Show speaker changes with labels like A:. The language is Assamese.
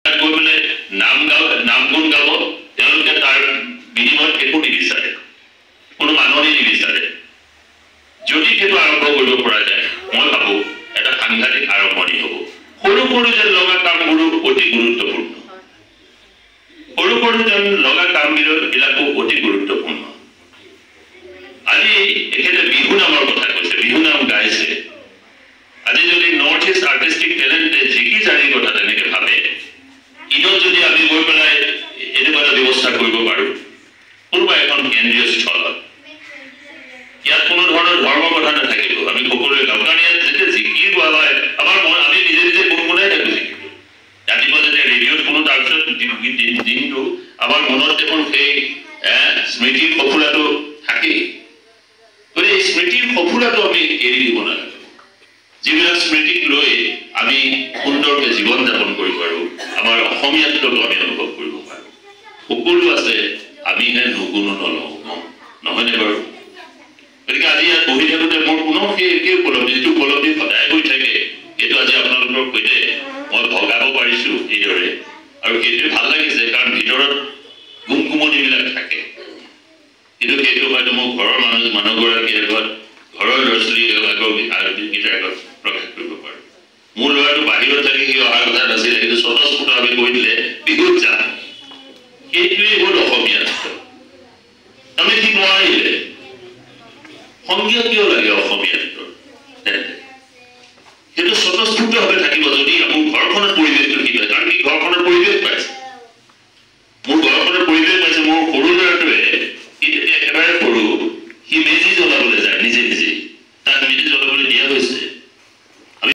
A: গৈ পেলাই নাম গুণ গাব তেওঁলোকে তাৰ বিনিময়ত একো নিবিচাৰে কোনো মানুহে নিবিচাৰে যদি সেইটো আৰম্ভ কৰিব পৰা যায় মই ভাবো এটা সাংঘাতিক আৰম্ভণি হ'ব সৰু সৰু যেন লগা কামবোৰো অতি গুৰুত্বপূৰ্ণ সৰু সৰু যেন লগা কামবিলাকো অতি গুৰুত্বপূৰ্ণ আজি এখেতে বিহু নামৰ কথা কৈছে বিহু নাম গাইছে আজি যদি নৰ্থ ইষ্ট আৰ্টিষ্টিক টেলেণ্টে জিকি জাৰি কথা তেনেকে ভাবে ইনত যদি আমি গৈ পেলাই এনেকুৱা এটা ব্যৱস্থা কৰিব পাৰোঁ কোনোবা এখন কেন্দ্ৰীয় স্থলত ইয়াত কোনো ধৰণৰ ধৰ্মৰ কথা নাথাকিব আমি সকলোৱে গাওঁ কাৰণ ইয়াত যেতিয়া জিকিৰ গোৱা হয় আমাৰ মন আমি নিজে নিজে গুণগুণাই থাকোঁ জিকিৰটো ৰাতিপুৱা যেতিয়া ৰেডিঅ'ত কোনো তাৰপিছত দিনটো আমাৰ মনত দেখোন সেই স্মৃতিৰ সফুলাটো থাকেই গতিকে এই স্মৃতিৰ সফুলাটো আমি এৰি দিব নালাগে যিবিলাক স্মৃতিক লৈ আমি সুন্দৰকৈ জীৱন যাপন কৰিব পাৰোঁ আমাৰ অসমীয়াত্বটো আমি অনুভৱ কৰিব পাৰোঁ সকলো আছে আমিহে নুগুণো নলওঁ নহয়নে বাৰু গতিকে আজি ইয়াত বহি থাকোঁতে মোৰ পুনৰ সেই একেই উপলব্ধি যিটো উপলব্ধি সদায় হৈ থাকে সেইটো আজি আপোনালোকৰ সৈতে মই ভগাব পাৰিছোঁ এইদৰে আৰু সেইটোৱে ভাল লাগিছে কাৰণ ভিতৰত গুমগুমনিবিলাক থাকে কিন্তু সেইটো হয়তো মোৰ ঘৰৰ মানুহগৰাকীৰ আগত ঘৰৰ ল'ৰা ছোৱালীৰ আগৰ আগত প্ৰকাশ কৰিব পাৰোঁ মোৰ ল'ৰাটো বাহিৰত থাকি সি অহাৰ কথা নাছিলে কিন্তু স্বতঃস্ফূৰ্তভাৱে কৈ দিলে বিহুত যাম সেইটোৱেই হ'ল অসমীয়াত্ব আমি ঠিক নোৱাৰিলে সংজ্ঞা কিয় লাগে অসমীয়াত্ব সেইটো স্বতঃস্ফূৰ্তভাৱে থাকিব যদি মোৰ ঘৰখনৰ পৰিৱেশটো কি হয় কাৰণ কি ঘৰখনৰ পৰিৱেশ পাইছে